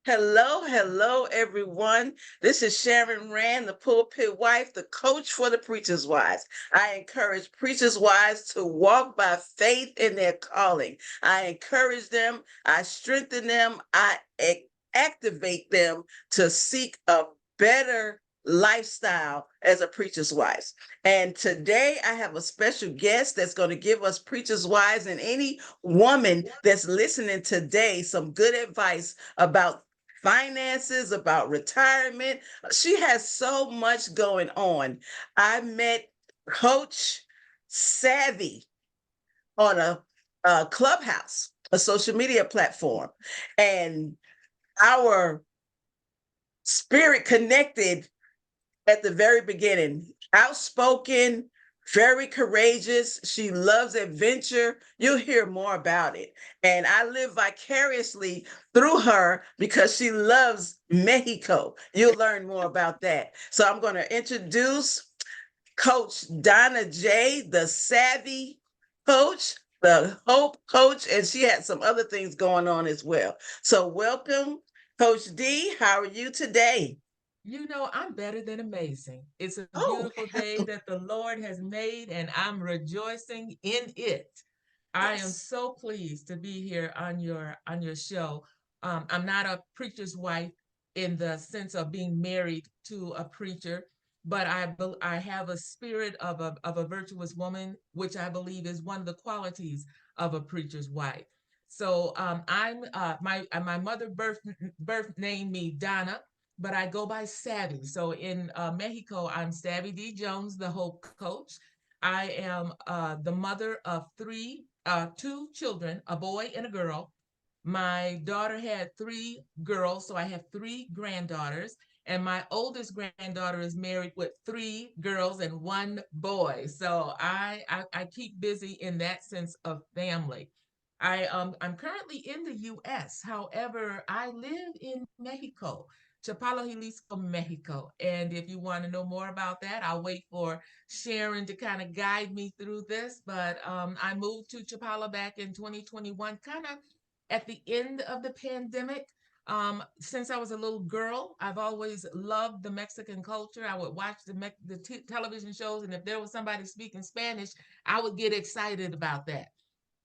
Hello, hello, everyone. This is Sharon Rand, the pulpit wife, the coach for the preacher's wives. I encourage preacher's wives to walk by faith in their calling. I encourage them, I strengthen them, activate them to seek a better lifestyle as a preacher's wife. And today I have a special guest that's going to give us preacher's wives and any woman that's listening today some good advice about finances, about retirement. She has so much going on. I met Coach Savvy on a Clubhouse, a social media platform, and our spirit connected at the very beginning. Outspoken, very courageous. She loves adventure. You'll hear more about it. And I live vicariously through her because she loves Mexico. You'll learn more about that. So I'm going to introduce Coach Donna J, the savvy coach, the hope coach, and she had some other things going on as well. So welcome, Coach D. How are you today? I'm better than amazing. It's a Oh, beautiful day that the Lord has made, and I'm rejoicing in it. I am yes. so pleased to be here on your show. I'm not a preacher's wife in the sense of being married to a preacher, but I have a spirit of a virtuous woman, which I believe is one of the qualities of a preacher's wife. So I'm my mother birth named me Donna, but I go by Savvy. So in Mexico, I'm Savvy D. Jones, the Hope Coach. I am the mother of two children, a boy and a girl. My daughter had three girls, so I have three granddaughters. And my oldest granddaughter is married with three girls and one boy. So I keep busy in that sense of family. I'm currently in the U.S. However, I live in Mexico, Chapala, Jalisco, Mexico. And if you want to know more about that, I'll wait for Sharon to kind of guide me through this. But I moved to Chapala back in 2021, kind of at the end of the pandemic. Since I was a little girl, I've always loved the Mexican culture. I would watch the television shows, and if there was somebody speaking Spanish, I would get excited about that.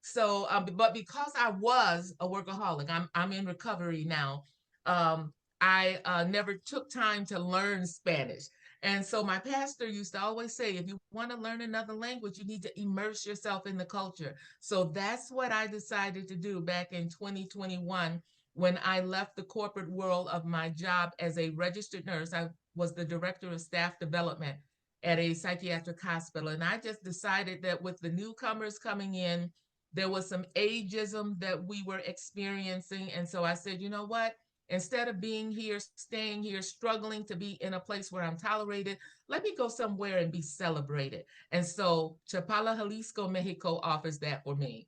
So, but because I was a workaholic, I'm in recovery now. I never took time to learn Spanish. And so my pastor used to always say, if you want to learn another language, you need to immerse yourself in the culture. So that's what I decided to do back in 2021 when I left the corporate world of my job as a registered nurse. I was the director of staff development at a psychiatric hospital. And I just decided that with the newcomers coming in, there was some ageism that we were experiencing. And so I said, you know what? Instead of being here, staying here, struggling to be in a place where I'm tolerated, let me go somewhere and be celebrated. And so Chapala, Jalisco, Mexico offers that for me.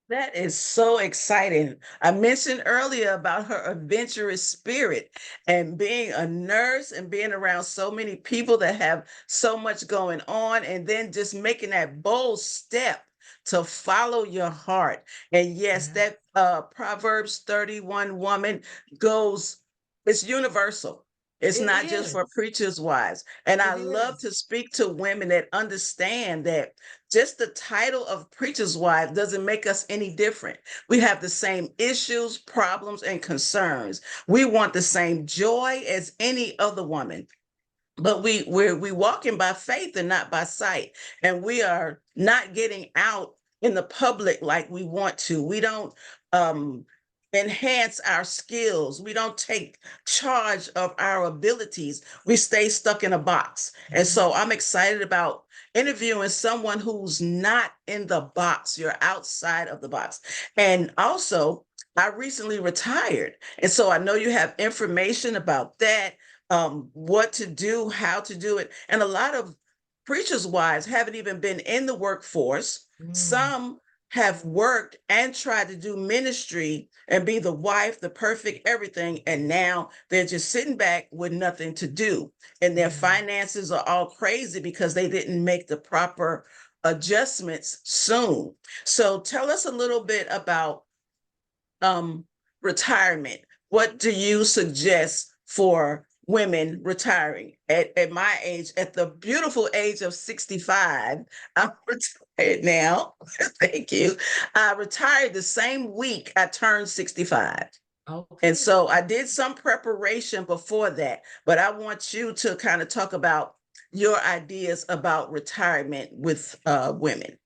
That is so exciting. I mentioned earlier about her adventurous spirit and being a nurse and being around so many people that have so much going on, and then just making that bold step to follow your heart. And yes, Yeah, that Proverbs 31 woman goes, it's universal. It's it not just for is. preachers' wives. And I It love is. to speak to women that understand that just the title of preacher's wife doesn't make us any different. We have the same issues, problems, and concerns. We want the same joy as any other woman, but we walking by faith and not by sight, and we are not getting out in the public like we want to. We don't um enhance our skills. We don't take charge of our abilities. We stay stuck in a box. And so Mhm. I'm excited about interviewing someone who's not in the box. You're outside of the box. And also, I recently retired, and so I know you have information about that, what to do, how to do it. And a lot of preachers' wives haven't even been in the workforce. Mm, Some have worked and tried to do ministry and be the wife, the perfect everything. And now they're just sitting back with nothing to do. And their yeah. finances are all crazy because they didn't make the proper adjustments soon. So tell us a little bit about um, retirement. what do you suggest for women retiring at my age, at the beautiful age of 65? I'm retired now. Thank you. I retired the same week I turned 65. And Okay. so I did some preparation before that, but I want you to kind of talk about your ideas about retirement with women.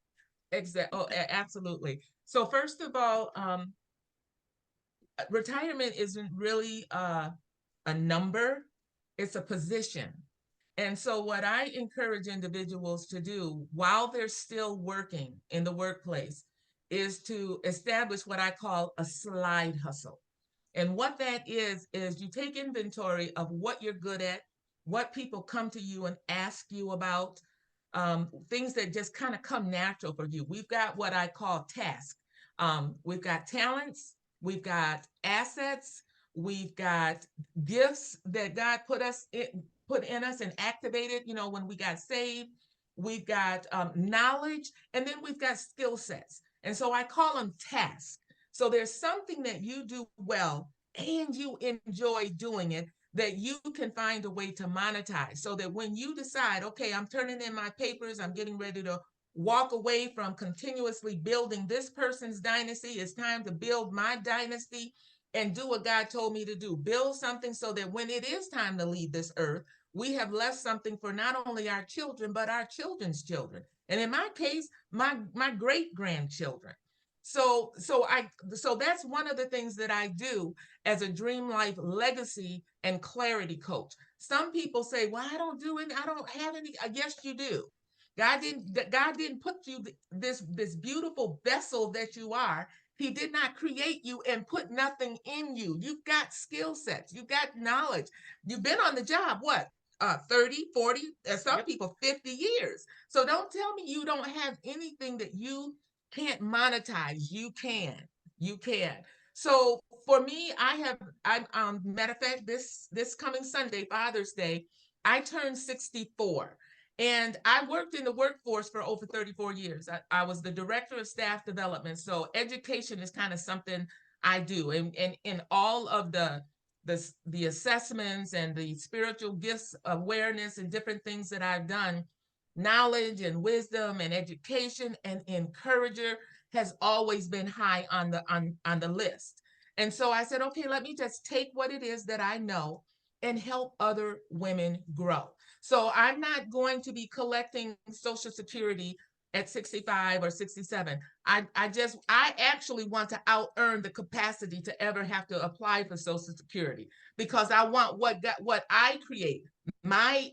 Exactly. Oh, absolutely. So first of all, retirement isn't really a number, it's a position. And so, what I encourage individuals to do while they're still working in the workplace is to establish what I call a slide hustle. And what that is you take inventory of what you're good at, what people come to you and ask you about, things that just kind of come natural for you. We've got what I call tasks. We've got talents, we've got assets, we've got gifts that God put in us and activated. You know, when we got saved, we've got knowledge, and then we've got skill sets. And so I call them tasks. So there's something that you do well and you enjoy doing it that you can find a way to monetize so that when you decide, okay, I'm turning in my papers, I'm getting ready to walk away from continuously building this person's dynasty, it's time to build my dynasty and do what God told me to do. Build something so that when it is time to leave this earth, we have left something for not only our children, but our children's children. And in my case, my great grandchildren. So that's one of the things that I do as a dream life legacy and clarity coach. Some people say, "Well, I don't do it. I don't have any." Yes, you do. God didn't put you this beautiful vessel that you are. He did not create you and put nothing in you. You've got skill sets. You've got knowledge. You've been on the job, what, 30, 40, some Yep. people 50 years. So don't tell me you don't have anything that you can't monetize. You can. You can. So for me, I'm matter of fact, this coming Sunday, Father's Day, I turned 64. And I worked in the workforce for over 34 years. I was the director of staff development. So education is kind of something I do. And in all of the assessments and the spiritual gifts awareness and different things that I've done, knowledge and wisdom and education and encourager has always been high on the list. And so I said, okay, let me just take what it is that I know and help other women grow. So I'm not going to be collecting Social Security at 65 or 67. I actually want to out earn the capacity to ever have to apply for Social Security because I want what I create, my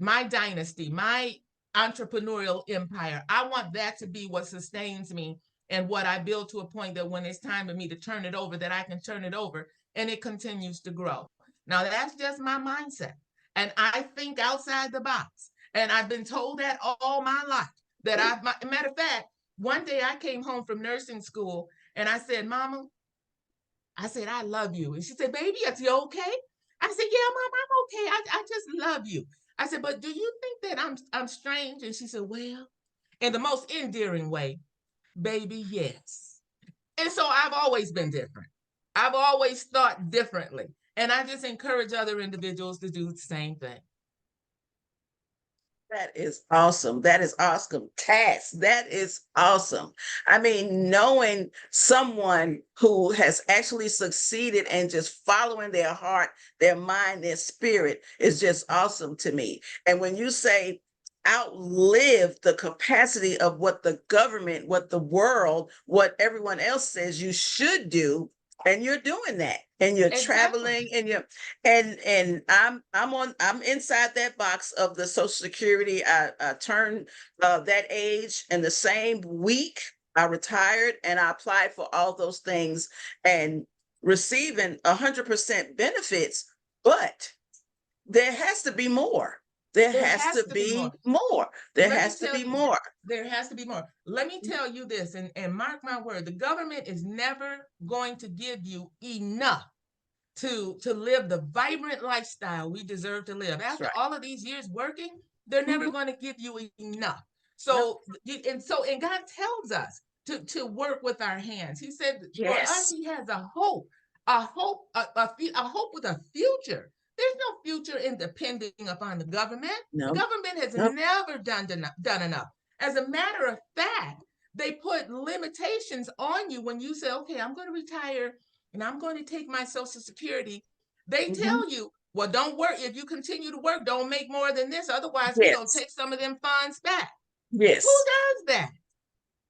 my dynasty, my entrepreneurial empire. I want that to be what sustains me and what I build to a point that when it's time for me to turn it over, that I can turn it over and it continues to grow. Now that's just my mindset. And I think outside the box. And I've been told that all my life. Matter of fact, one day I came home from nursing school and I said, Mama, I said, I love you. And she said, Baby, are you okay? I said, Yeah, Mom, I'm okay. I just love you. I said, but do you think that I'm strange? And she said, Well, in the most endearing way, baby, yes. And so I've always been different. I've always thought differently. And I just encourage other individuals to do the same thing. That is awesome. That is awesome. Task. That is awesome. I mean, knowing someone who has actually succeeded and just following their heart, their mind, their spirit is just awesome to me. And when you say outlive the capacity of what the government, what the world, what everyone else says you should do, and you're doing that, and you're Exactly. traveling, and you're I'm inside that box of the Social Security. I turned that age in the same week I retired, and I applied for all those things and receiving 100% benefits. But there has to be more. There There has has to to be be more. more. There Let me has to tell be you, more. there has to be more. Let me tell you this, and mark my word, the government is never going to give you enough to live the vibrant lifestyle we deserve to live. That's After right. all of these years working, they're never Mhm. going to give you enough. No. And God tells us to work with our hands. He said, for us, Yes. He has a hope, a hope with a future. There's no future in depending upon the government. The No, government has no. never done enough. As a matter of fact, they put limitations on you when you say, okay, I'm going to retire and I'm going to take my Social Security. They Hmm. tell you, well, don't work. If you continue to work, don't make more than this. Otherwise, we're going to Yes, take some of them funds back. Who yes. does that?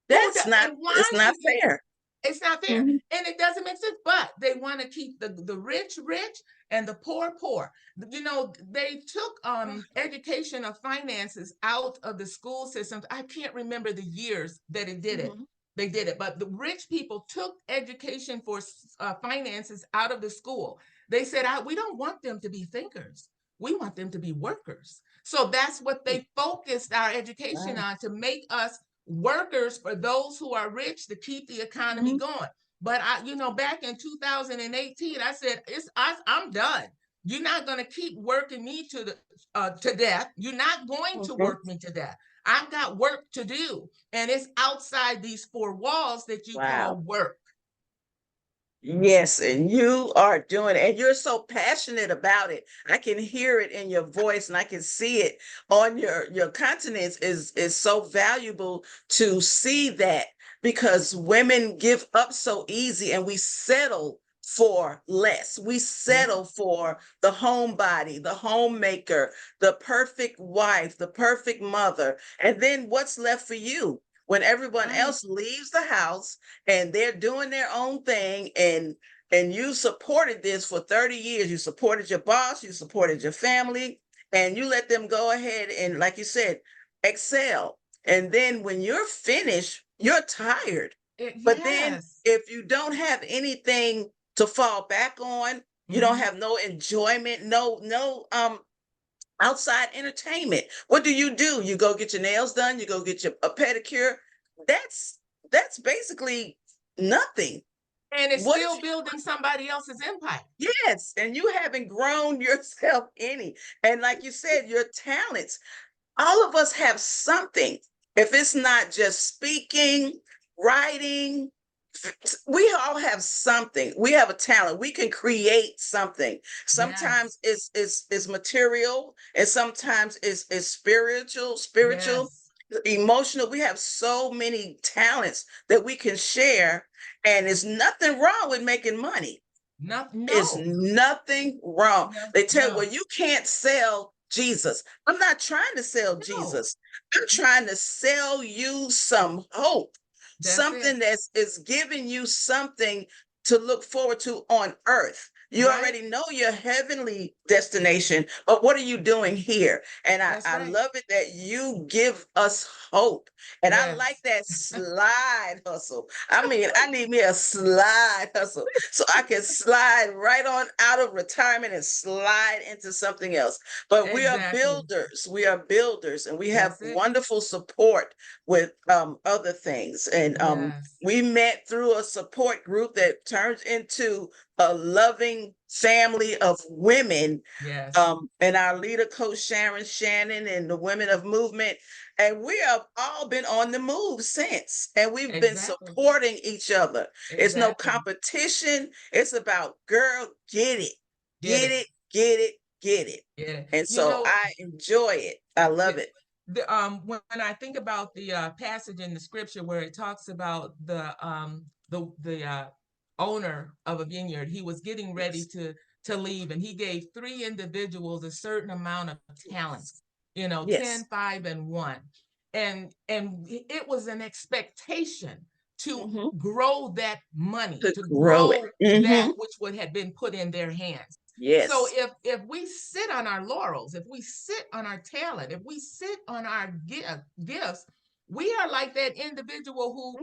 Who That's does? not. And It's why not should you? fair. It's not fair. Hmm. And it doesn't make sense. But they want to keep the rich rich and the poor poor. You know, they took education of finances out of the school systems. I can't remember the years that it did it. Hmm. They did it, but the rich people took education for finances out of the school. They said, we don't want them to be thinkers. We want them to be workers. So that's what they focused our education Wow. on, to make us workers for those who are rich, to keep the economy Hmm. going. But back in 2018, I said, I'm done. You're not going to keep working me to death. You're not going to Hmm. work me to death. I've got work to do, and it's outside these four walls that you call Wow. work. Yes, and you are doing it, and you're so passionate about it. I can hear it in your voice, and I can see it on your countenance. Is so valuable to see that, because women give up so easy, and we settle for less. We settle Yes, for the homebody, the homemaker, the perfect wife, the perfect mother, and then what's left for you when everyone right. else leaves the house and they're doing their own thing, and you supported this for 30 years. You supported your boss, you supported your family, and you let them go ahead and, like you said, excel. And then when you're finished, you're tired. But then Yes. if you don't have anything to fall back on, you don't Mm-hmm. have no enjoyment, no outside entertainment. What do? You go get your nails done, you go get your a pedicure. That's basically nothing. And it's What still if building somebody else's empire. Yes, and you haven't grown yourself any. And like you said, your talents, all of us have something. If it's not just speaking, writing, we all have something. We have a talent. We can create something. Yes. Sometimes it's material, and sometimes it's spiritual, Yes. emotional. We have so many talents that we can share, and there's nothing wrong with making money. No, Is no, nothing wrong. no, They tell you, well, no, you can't sell Jesus. I'm not trying to sell no. Jesus. I'm trying to sell you some hope, That's it. something that's is giving you something to look forward to on earth. You Right? already know your heavenly destination, but what are you doing here? And That's I right. love it that you give us hope. And I like Yes. that slide hustle. I mean, I need me a slide hustle so I can slide right on out of retirement and slide into something else. But we are Exactly. builders. We are builders, and we have That's it. wonderful support with other things. And Yes. we met through a support group that turns into a loving family of women, Yes. and our leader, Coach Sharon Shannon, and the Women of Movement. And we have all been on the move since, and we've been Exactly. supporting each other. It's no Exactly. competition. It's about, girl, get it, Get get it. it, get it, get it. Get it. And You so know, I enjoy it. I love the, it. when I think about the passage in the scripture where it talks about the owner of a vineyard, he was getting ready Yes, to leave, and he gave three individuals a certain amount of yes, talents, you know, yes. 10, 5, and 1. And it was an expectation to Hmm. grow that money, To to grow it. grow Hmm. that which would have been put in their hands. So Yes, if we sit on our laurels, if we sit on our talent, if we sit on our gifts, we are like that individual who,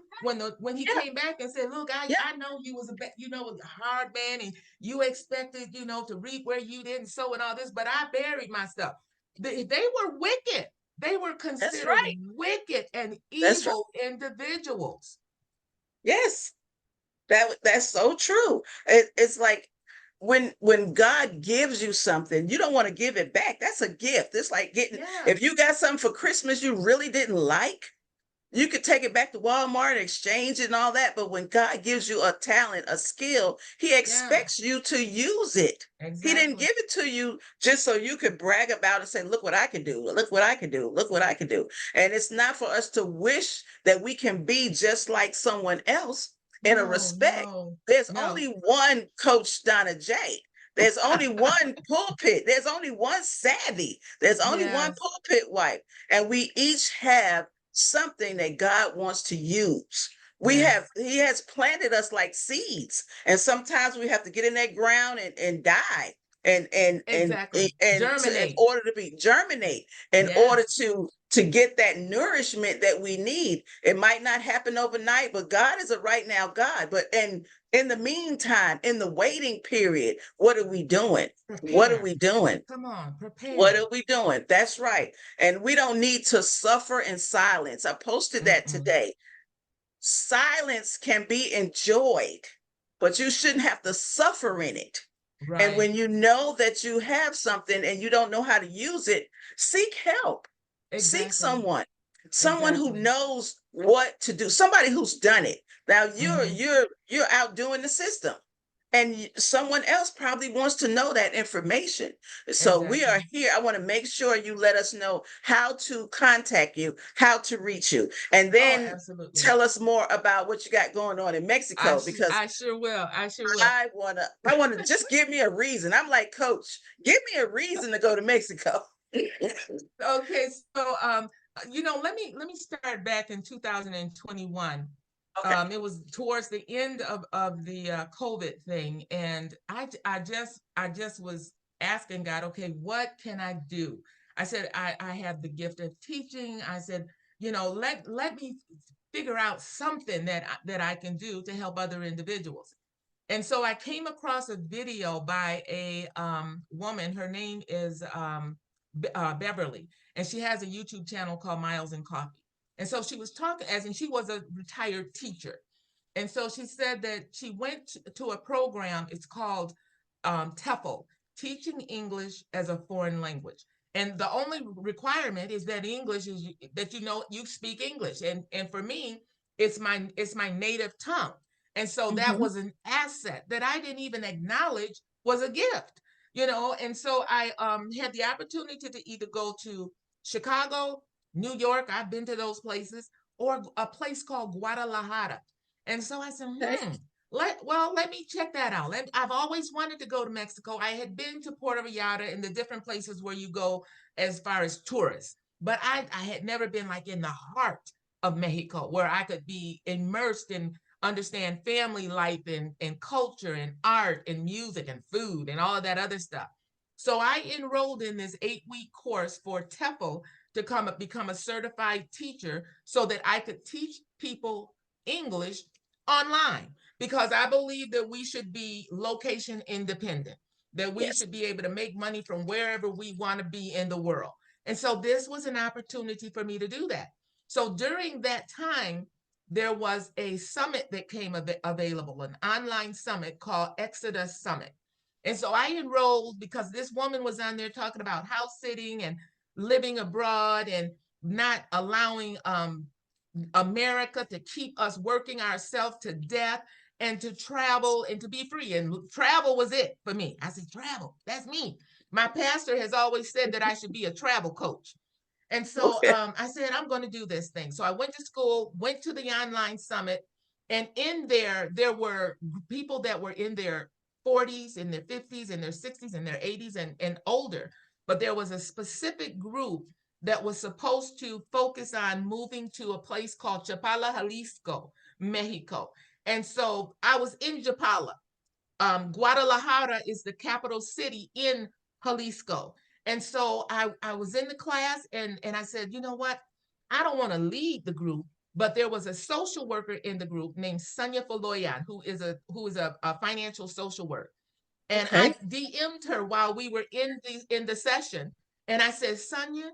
when he yeah, came back and said, "Look, yeah, I know you was a hard man, and you expected to reap where you didn't sow and all this, but I buried my stuff." They were wicked. They were that's considered right. wicked and That's right. evil individuals. Yes. That's so true. It's like when God gives you something, you don't want to give it back. That's a gift. It's like getting, if Yes. you got something for Christmas you really didn't like, You could take it back to Walmart and exchange it and all that, but when God gives you a talent, a skill, he Yeah, expects you to use it. He didn't exactly. give it to you just so you could brag about it and say, look what I can do, look what I can do, look what I can do. And it's not for us to wish that we can be just like someone else in a No, respect. no, There's no. only one Coach Donna J. There's only one pulpit. There's only one savvy. There's only one Yes, pulpit wife. And we each have something that God wants to use. yes, He has planted us like seeds. And sometimes we have to get in that ground and die exactly. in Germinate. order to be germinate, in order Yes, to get that nourishment that we need. It might not happen overnight, but God is a right now God. But in the meantime, in the waiting period, what are we doing? What are prepare. we doing? Come on, What prepare. are we doing? That's right. And we don't need to suffer in silence. I posted that Mm-mm. today. Silence can be enjoyed, but you shouldn't have to suffer in it. And Right. when you know that you have something and you don't know how to use it, seek help. Seek Exactly. someone who Exactly. knows what to do, somebody who's done it. Now Mm-hmm. you're outdoing the system, and someone else probably wants to know that information. So we Exactly. are here. I want to make sure you let us know how to contact you, how to reach you, and Oh, then absolutely. tell us more about what you got going on in Mexico, because I sure will. I sure will. I wanna just give me a reason. I'm like, Coach, give me a reason to go to Mexico. Okay, so let me start back in 2021. Okay. It was towards the end of the COVID thing, and I just was asking God, okay, what can I do? I said I have the gift of teaching. I said, let me figure out something that I can do to help other individuals. And so I came across a video by a woman. Her name is Beverly, and she has a YouTube channel called Miles and Coffee. And so she was talking, as in she was a retired teacher. And so she said that she went to a program, it's called TEFL, Teaching English as a Foreign Language. And the only requirement is that English is that you speak English. And for me, it's my native tongue. And so that Mhm. was an asset that I didn't even acknowledge was a gift. And so I had the opportunity to either go to Chicago, New York, I've been to those places, or a place called Guadalajara. And so I said, Okay. let me check that out. I've always wanted to go to Mexico. I had been to Puerto Vallarta and the different places where you go as far as tourists, but I had never been like in the heart of Mexico where I could be immersed and understand family life and culture and art and music and food and all of that other stuff. So I enrolled in this 8-week course for TEFL to become a certified teacher so that I could teach people English online, because I believe that we should be location independent, that we Yes. should be able to make money from wherever we want to be in the world. And so this was an opportunity for me to do that. So during that time, there was a summit that came available, an online summit called Exodus Summit. And so I enrolled because this woman was on there talking about house sitting and living abroad and not allowing America to keep us working ourselves to death and to travel and to be free. And travel was it for me. I said, travel, that's me. My pastor has always said that I should be a travel coach. And so Okay. I said, I'm going to do this thing. So I went to school, went to the online summit, and in there were people that were in their 40s, in their 50s, in their 60s, in their 80s, and older. But there was a specific group that was supposed to focus on moving to a place called Chapala, Jalisco, Mexico. And so I was in Chapala. Guadalajara is the capital city in Jalisco. And so I was in the class, and I said, you know what? I don't want to lead the group, but there was a social worker in the group named Sonia Foloyan, who is a financial social worker. And Okay. I DM'd her while we were in the session. And I said, Sonia,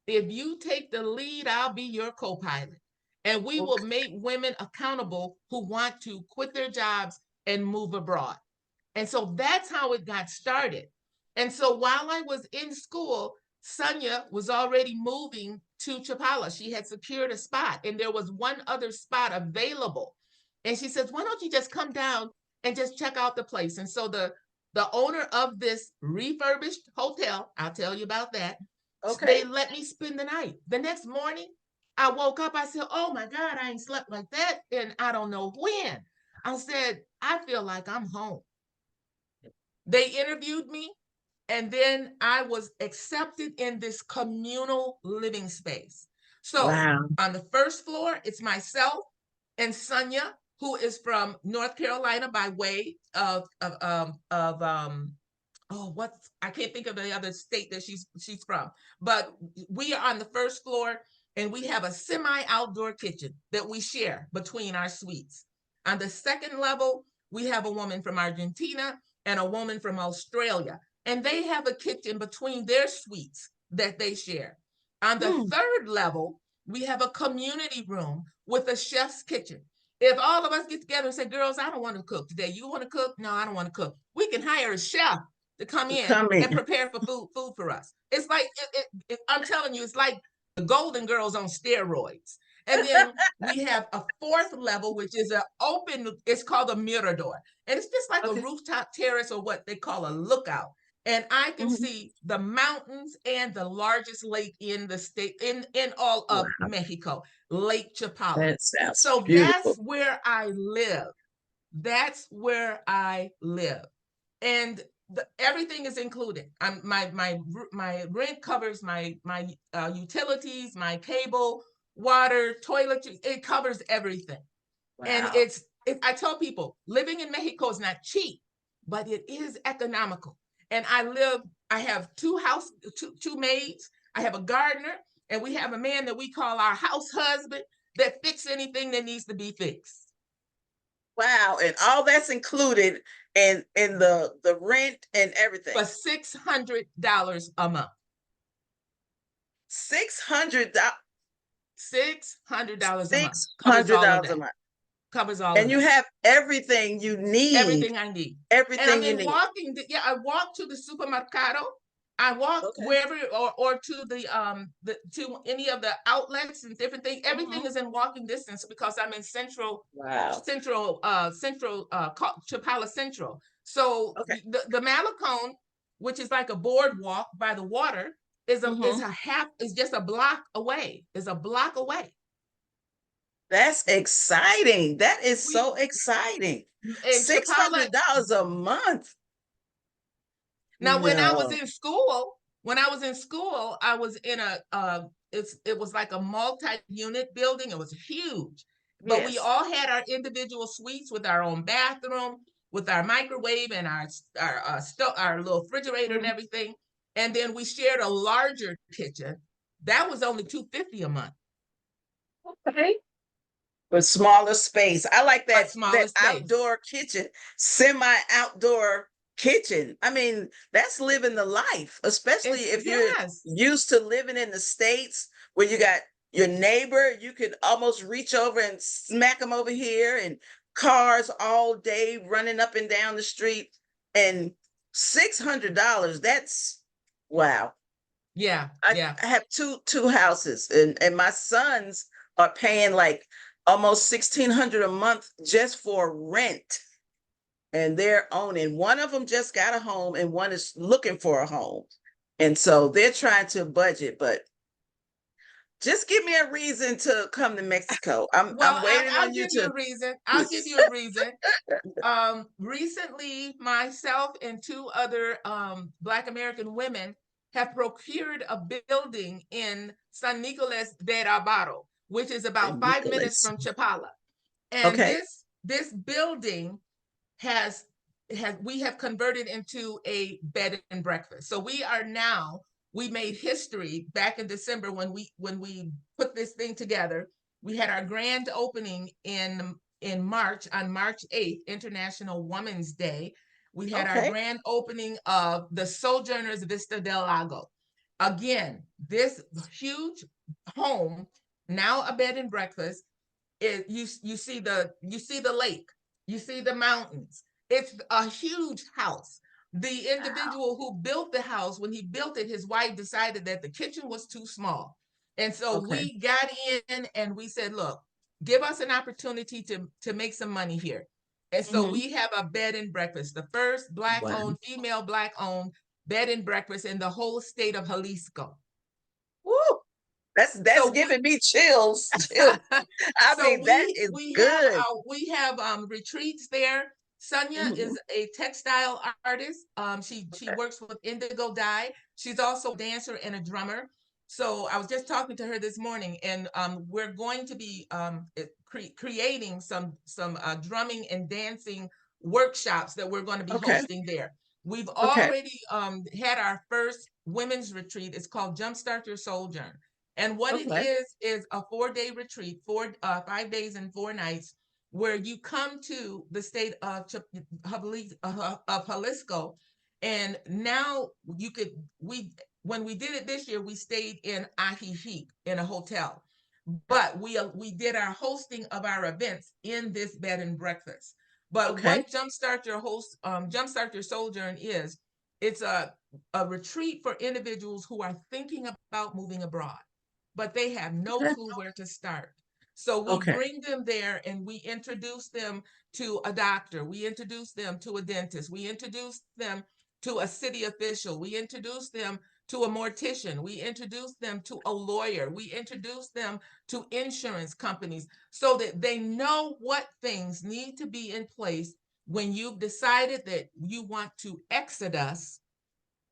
if you take the lead, I'll be your co-pilot. And we will Okay. make women accountable who want to quit their jobs and move abroad. And so that's how it got started. And so while I was in school, Sonia was already moving to Chapala. She had secured a spot, and there was one other spot available. And she says, "Why don't you just come down and just check out the place?" And so the owner of this refurbished hotel, I'll tell you about that, Okay. they let me spend the night. The next morning, I woke up. I said, "Oh my God, I ain't slept like that, and I don't know when." I said, "I feel like I'm home." They interviewed me, and then I was accepted in this communal living space. So Wow. on the first floor, it's myself and Sonia, who is from North Carolina by way of oh, what's, I can't think of the other state that she's from, but we are on the first floor, and we have a semi outdoor kitchen that we share between our suites. On the second level, we have a woman from Argentina and a woman from Australia, and they have a kitchen between their suites that they share. On the Hmm. third level, we have a community room with a chef's kitchen. If all of us get together and say, "Girls, I don't want to cook today. You want to cook?" "No, I don't want to cook." We can hire a chef to come in Come and in. prepare for food for us. It's like I'm telling you, it's like the Golden Girls on steroids. And then we have a fourth level, which is an open. It's called a mirador, and it's just like a Okay. rooftop terrace, or what they call a lookout. And I can Mhm. see the mountains and the largest lake in the state, in all of Wow. Mexico, Lake Chapala. That sounds So that's beautiful. where I live. That's where I live. And everything is included. My rent covers my utilities, my cable, water, toiletries. It covers everything. And Wow. I tell people, living in Mexico is not cheap, but it is economical. And I have two maids, I have a gardener, and we have a man that we call our house husband that fix anything that needs to be fixed Wow. And all that's included in the rent and for everything. $600 a month. $600. $600 a month six covers hundred all of dollars a that. month. Covers all of And you that. have everything you need. Everything I need. And Everything I've you been need. walking. Yeah, I walk to the supermercado. I walk Okay. wherever, or to to any of the outlets and different things. Everything Hmm. is in walking distance because I'm in Wow. Chapala Central. So Okay. the Malecon, which is like a boardwalk by the water, Hmm. is just a block away. Is a block away. That's exciting. That is We so exciting. in Six Chapala. hundred dollars a month. Now, No. when I was in school, I was in it was like a multi-unit building. It was huge, but we Yes. all had our individual suites with our own bathroom, with our microwave and our little refrigerator and Mhm. everything. And then we shared a larger kitchen. That was only $250 a month, Okay. But smaller space. I like a that smaller space. outdoor kitchen, semi-outdoor kitchen. I mean, that's living the life, especially It's if you're yes, used to living in the States where you got your neighbor, you could almost reach over and smack them over here, and cars all day running up and down the street. And $600, that's wow. yeah, I, yeah. I have two houses, and my sons are paying like almost 1,600 a month just for rent. And they're owning. One of them just got a home and one is looking for a home. And so they're trying to budget, but just give me a reason to come to Mexico. Well, I'm waiting I'll on you give you to a reason. I'll give you a reason. Recently, myself and two other Black American women have procured a building in San Nicolas de Rabaro, which is about 5 minutes Nicholas. from Chapala. And Okay. this building has we have converted into a bed and breakfast. So we made history back in December when we put this thing together. We had our grand opening in March, on March 8th, International Women's Day. We had our Okay. grand opening of the Sojourners Vista del Lago. Again, this huge home, now a bed and breakfast, you see the lake, you see the mountains. It's a huge house, The individual who built the house, when he built it, his wife decided that the kitchen was too small. And so Okay. we got in and we said, look, give us an opportunity to make some money here. And so Hmm. we have a bed and breakfast, the first Black Wow. owned, female Black owned bed and breakfast in the whole state of Jalisco. Woo. That's So we, giving me chills. Chills. I so mean, that we is we have good. retreats there. Sonia Hmm. is a textile artist. She Okay. works with indigo dye. She's also a dancer and a drummer. So I was just talking to her this morning, and we're going to be creating some drumming and dancing workshops that we're going to be Okay. hosting there. We've Okay. already had our first women's retreat. It's called Jumpstart Your Sojourn. And what it Okay. is a 4-day retreat, 5 days and 4 nights, where you come to the state of Jalisco, and now you could we when we did it this year, we stayed in Ajijic in a hotel, but we did our hosting of our events in this bed and breakfast. But Okay. what Jumpstart Your Sojourn is, it's a retreat for individuals who are thinking about moving abroad but they have no Okay. clue where to start. So we Okay. bring them there and we introduce them to a doctor. We introduce them to a dentist. We introduce them to a city official. We introduce them to a mortician. We introduce them to a lawyer. We introduce them to insurance companies so that they know what things need to be in place when you've decided that you want to exodus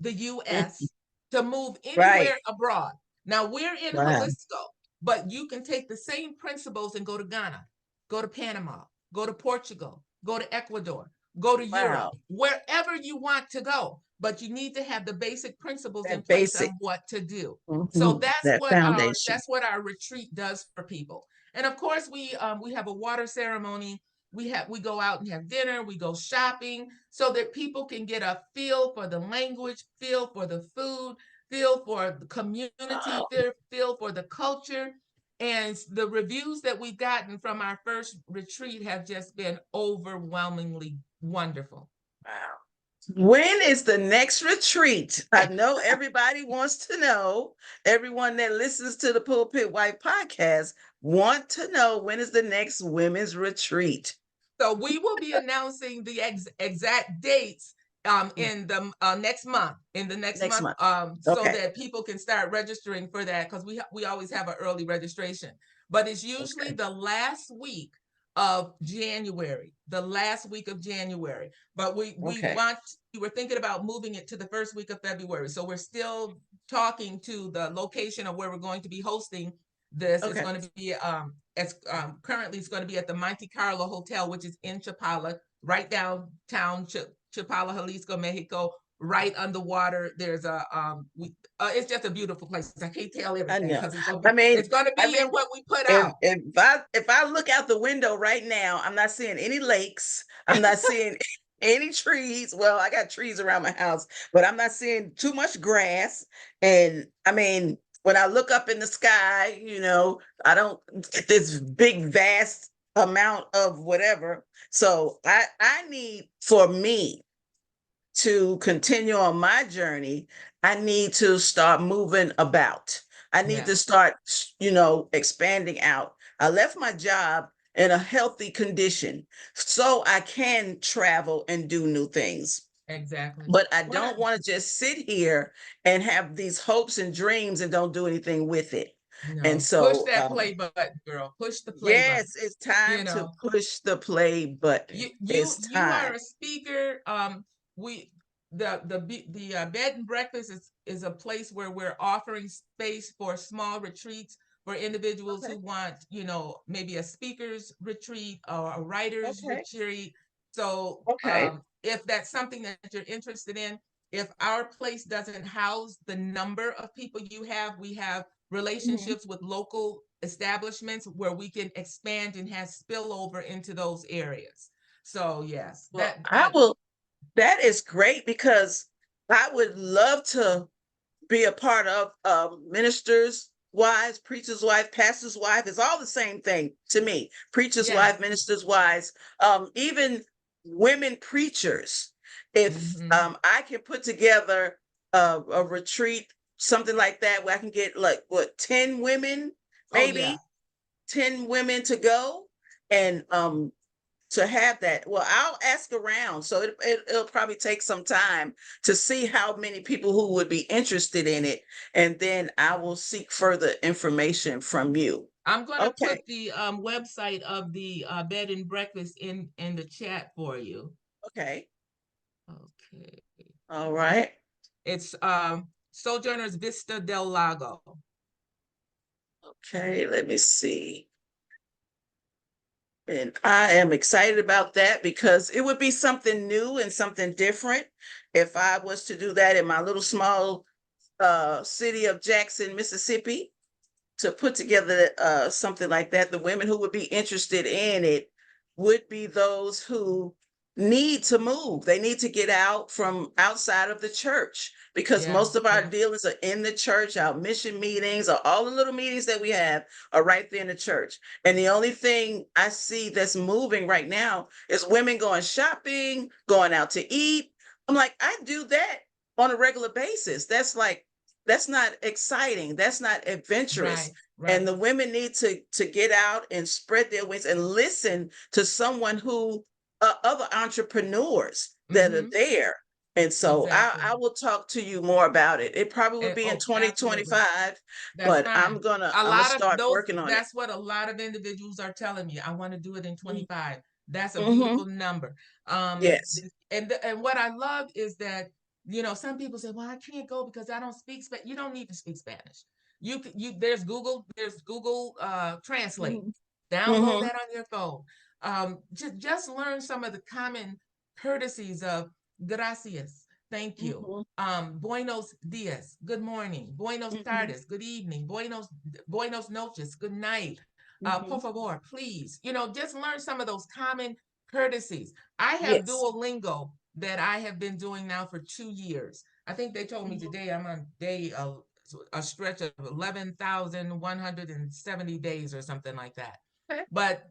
the Mhm. US to move Right. anywhere abroad. Now we're in Wow. Jalisco, but you can take the same principles and go to Ghana, go to Panama, go to Portugal, go to Ecuador, go to Europe, Wow. wherever you want to go. But you need to have the basic principles in That place basic. on what to do. So Mhm. That foundation. that's what our retreat does for people. And of course, we have a water ceremony. We go out and have dinner. We go shopping so that people can get a feel for the language, feel for the food, feel for the community, Oh, feel for the culture. And the reviews that we've gotten from our first retreat have just been overwhelmingly wonderful. wow. When is the next retreat? I know everybody wants to know. Everyone that listens to the Pulpit Wife podcast want to know when is the next women's retreat. So we will be announcing the exact dates in the next month. In the next Next month, month. so Okay. that people can start registering for that because we always have an early registration. But it's usually Okay. the last week of January, the last week of January. But Okay. we were thinking about moving it to the first week of February. So we're still talking to the location of where we're going to be hosting this. It's Okay. going to be currently it's going to be at the Monte Carlo Hotel, which is in Chapala, right downtown Chapala, Jalisco, Mexico, right underwater. There's it's just a beautiful place. I can't tell I everything know. because I mean, it's going to I be in mean, what we put if out. if I look out the window right now, I'm not seeing any lakes. I'm not seeing any trees. Well, I got trees around my house, but I'm not seeing too much grass. And I mean, when I look up in the sky, I don't this big vast amount of whatever. So I need for me to continue on my journey, I need to start moving about. I need to Yes, start, expanding out. I left my job in a healthy condition so I can travel and do new things. exactly. But I One of don't want to just sit here and have these hopes and dreams and don't do anything with it. And No, push so, that play button, girl. Push the play button. yes, it's time You to know, push the play button. It's you are time. a speaker. We the bed and breakfast is a place where we're offering space for small retreats for individuals Okay. who want, maybe a speaker's retreat or a writer's Okay. retreat. So Okay. if that's something that you're interested in, if our place doesn't house the number of people you have, we have Mhm. relationships with local establishments where we can expand and have spillover into those areas. So yes, Well, I will. That is great because I would love to be a part of ministers' wives, preachers' wife, pastors' wife. It's all the same thing to me. Preachers' wife, yes, ministers' wives, even women preachers. If Mm-hmm. I can put together a retreat, something like that, where I can get like what 10 women, Oh yeah. maybe 10 women to go, and to have that. Well, I'll ask around. So it'll probably take some time to see how many people who would be interested in it. And then I will seek further information from you. I'm going to Okay. put the website of the bed and breakfast in the chat for you. Okay. Okay. All right. It's Sojourners Vista del Lago. Okay. Let me see. And I am excited about that because it would be something new and something different if I was to do that in my little small city of Jackson, Mississippi, to put together something like that. The women who would be interested in it would be those who need to move. They need to get out from outside of the church because Yeah, most of our yeah, dealings are in the church. Our mission meetings, or all the little meetings that we have, are right there in the church. And the only thing I see that's moving right now is women going shopping, going out to eat. I'm like, I do that on a regular basis. That's not exciting. That's not adventurous. right, And right. the women need to get out and spread their wings and listen to someone who other entrepreneurs that are Mm-hmm. there. And so Exactly. I will talk to you more about it. It probably will And, be in oh, absolutely. 2025, That's but fine. A I'm gonna lot of start those, working on it. that's what a lot of individuals are telling me. I want to do it in 25. That's a Mm-hmm. beautiful number. Um, Yes. and what I love is that, some people say, well, I can't go because I don't speak Spanish. You don't need to speak Spanish. There's Google Translate. Mm-hmm. Download Mm-hmm. that on your phone. Just learn some of the common courtesies of gracias, thank you. Mm-hmm. Buenos dias, good morning. Buenos Mm-hmm. tardes, good evening. Buenos noches, good night. Mm-hmm. Por favor, please. Just learn some of those common courtesies. I have Yes. Duolingo that I have been doing now for 2 years. I think they told me Mm-hmm. today I'm on day a stretch of 11,170 days or something like that. Okay. But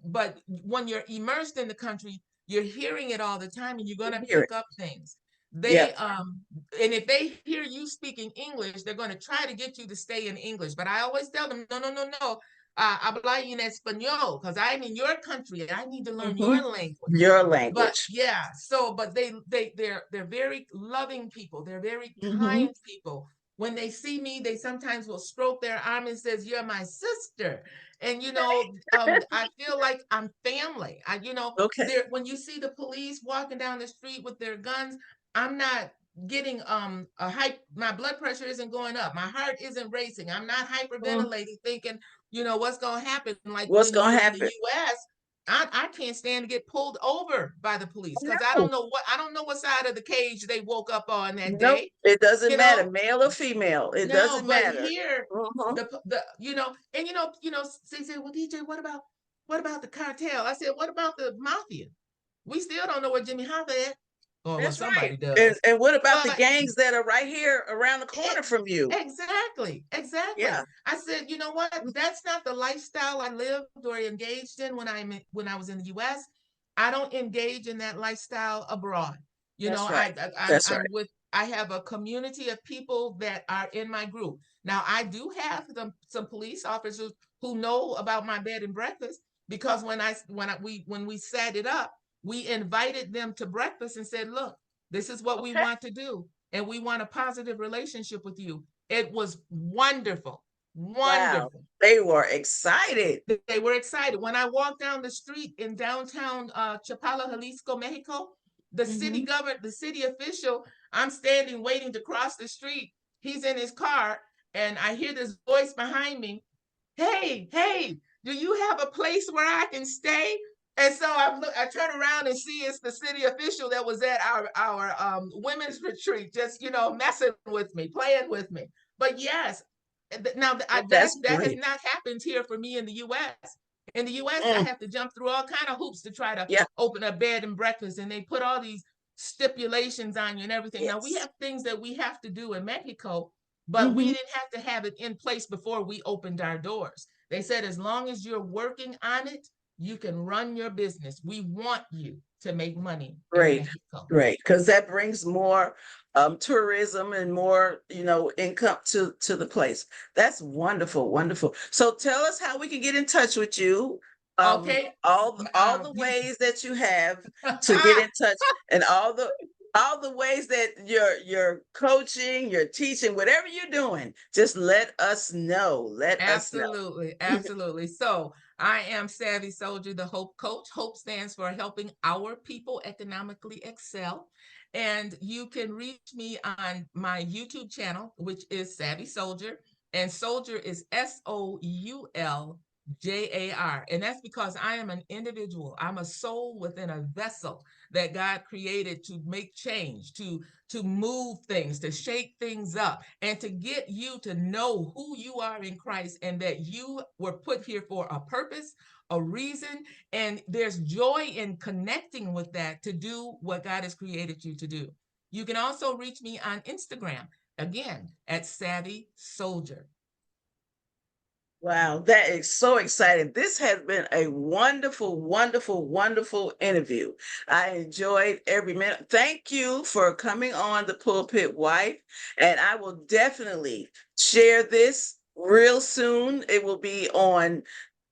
when you're immersed in the country, you're hearing it all the time, and you're You gonna hear it. pick up things. Yep. And if they hear you speaking English, they're going to try to get you to stay in English. But I always tell them, no, no, no, no. Habla en español, because I'm in your country and I need to learn Mm-hmm. your language. Your But language. yeah, but they're very loving people. They're very Mm-hmm. kind people. When they see me, they sometimes will stroke their arm and says, "You're my sister," and I feel like I'm family. Okay. There, when you see the police walking down the street with their guns, I'm not getting a hype. My blood pressure isn't going up. My heart isn't racing. I'm not Mm. hyperventilating, thinking, what's going to happen. Like What's when gonna you're in the happen? U.S., I can't stand to get pulled over by the police because No. I don't know what side of the cage they woke up on that Nope. day. It doesn't You matter, know, male or female. It no, doesn't but matter. here, Mm-hmm. they say, well, DJ, what about the cartel? I said, what about the mafia? We still don't know where Jimmy Hoffa is. Oh, well, That's right. somebody does. And what about the But gangs that are right here around the corner it, from you? exactly, exactly. Yeah. I said, you know what? That's not the lifestyle I lived or engaged in when I was in the U.S. I don't engage in that lifestyle abroad. You know, That's right. I, I I'm That's right. I'm with. I have a community of people that are in my group. Now, I do have some police officers who know about my bed and breakfast because when we set it up, we invited them to breakfast and said, look, this is what we Okay. want to do, and we want a positive relationship with you. It was wonderful, Wow. wonderful. They were excited. They were excited. When I walked down the street in downtown Chapala, Jalisco, Mexico, Mm-hmm. the city official, I'm standing waiting to cross the street. He's in his car, and I hear this voice behind me. Hey, hey, do you have a place where I can stay? And so I turn around and see it's the city official that was at our women's retreat, just messing with me, playing with me. But yes, now Oh, that's that has great. not happened here for me in the U.S. In the U.S., I Mm. have to jump through all kind of hoops to try to Yeah. open a bed and breakfast, and they put all these stipulations on you and everything. Now we Yes. have things that we have to do in Mexico, but we Mm-hmm. didn't have to have it in place before we opened our doors. They said as long as you're working on it, You can run your business. We want you to make money in Great, Mexico. great, because that brings more tourism and more, income to the place. That's wonderful, wonderful. So tell us how we can get in touch with you. Okay. All the You ways that you have to get in touch, and all the ways that you're coaching, you're teaching, whatever you're doing, just let us know. Let us know. Absolutely, absolutely. So I am Savvy Soldier, the Hope Coach. Hope stands for helping our people economically excel. And you can reach me on my YouTube channel, which is Savvy Soldier. And Soldier is SOULJAR. And that's because I am an individual. I'm a soul within a vessel that God created to make change, to move things, to shake things up, and to get you to know who you are in Christ and that you were put here for a purpose, a reason, and there's joy in connecting with that to do what God has created you to do. You can also reach me on Instagram, again, at Savvy Soldier. Wow, that is so exciting. This has been a wonderful, wonderful, wonderful interview. I enjoyed every minute. Thank you for coming on the Pulpit Wife, and I will definitely share this real soon. It will be on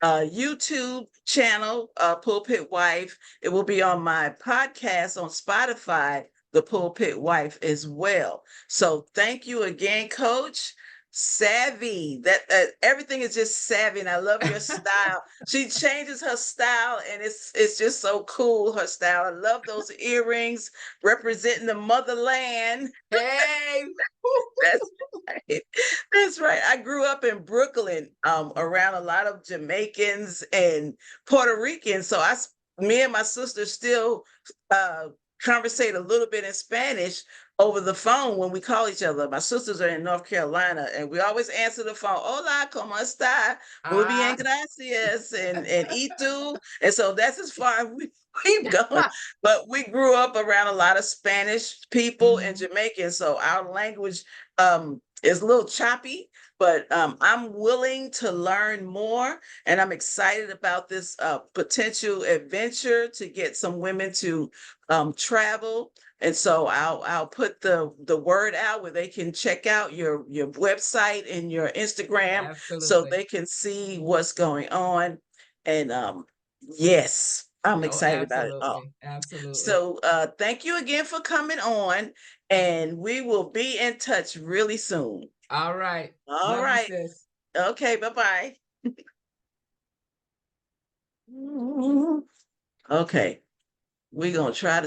YouTube channel, Pulpit Wife. It will be on my podcast on Spotify, The Pulpit Wife, as well. So thank you again, Coach. Savvy, that everything is just savvy, and I love your style. She changes her style, and it's just so cool, her style. I love those earrings representing the motherland. Hey, That's right. That's right. I grew up in Brooklyn, around a lot of Jamaicans and Puerto Ricans. So me and my sister still uh, conversate a little bit in Spanish over the phone when we call each other. My sisters are in North Carolina, and we always answer the phone. Hola, ¿cómo está? Muy bien, ah, gracias. And ¿y tú? And so that's as far as we've gone. But we grew up around a lot of Spanish people and mhm. Jamaicans. So our language is a little choppy, but I'm willing to learn more, and I'm excited about this potential adventure to get some women to travel. And so I'll put the word out where they can check out your website and your Instagram so Absolutely. they can see what's going on. And yes, I'm Oh, excited about it all. absolutely. Absolutely. So thank you again for coming on, and we will be in touch really soon. All right. All Love you, right. sis. Okay, bye-bye. Okay, we're gonna try to